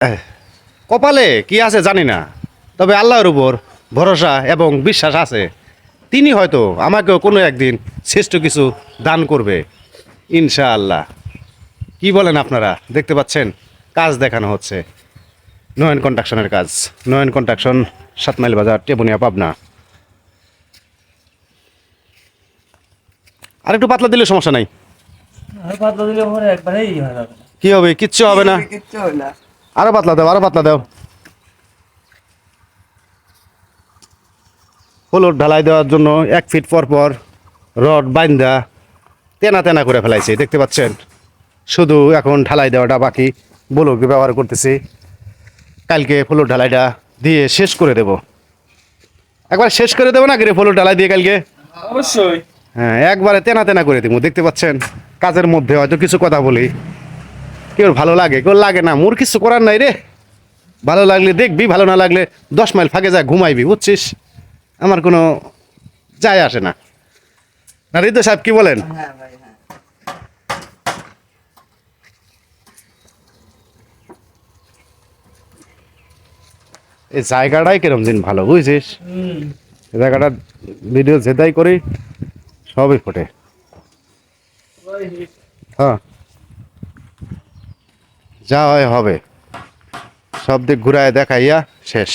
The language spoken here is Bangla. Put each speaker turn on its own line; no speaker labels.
কপালে কি আছে জানি না, তবে আল্লাহর উপর ভরসা এবং বিশ্বাস আছে। তিনি হয়তো আমাকেও কোনো একদিন শ্রেষ্ঠ কিছু দান করবে ইনশাআল্লাহ। কি বলেন আপনারা? দেখতে পাচ্ছেন কাজ দেখানো হচ্ছে, নয়ন কন্ট্রাকশনের কাজ। নয়ন কন্ট্রাকশন, 7 মাইল বাজার, টেবুনিয়া, পাবনা। আর একটু পাতলা দিলে সমস্যা নাই।
পাতলা দিলে পরে একবারেই হয়ে যাবে।
কি হবে? কিচ্ছু হবে না।
কিচ্ছু হয় না।
আরো পাতলা দাও, আরো পাতলা দাও। ফ্লোর ঢালাই দেওয়ার জন্য 1 ফিট পর পর রড বাইন্দা তেনা তেনা করে ফেলাইছে, দেখতে পাচ্ছেন। শুধু এখন ঢালাই দেওয়াটা বাকি, ব্লক ব্যবহার করতেছি। কালকে ফ্লোর ঢালাইটা দিয়ে শেষ করে দেব। একবার শেষ করে দেবো না কি ফ্লোর ঢালাই দিয়ে কালকে?
অবশ্যই।
হ্যাঁ, একবারে তেনা তেনা করে দিব। দেখতে পাচ্ছেন কাজের মধ্যে হয়তো কিছু কথা বলি, কেউ ভালো লাগে কেউ লাগে না, মোর কিছু করার নাই রে। ভালো লাগলে দেখবি, ভালো না লাগলে 10 মাইল ফাঁকে যা ঘুমাইবি, বুঝছিস? আমার কোনো যায় আসে না। না হৃদয় সাহেব, কি বলেন?
হ্যাঁ ভাই, হ্যাঁ।
এই জায়গাটাই কিরম দিন ভালো, বুঝছিস? এই জায়গাটা ভিডিও যেটাই করি সবই ফোটে। হ্যাঁ, যা হয় হবে, সব দিক ঘুরায় দেখাইয়া শেষ।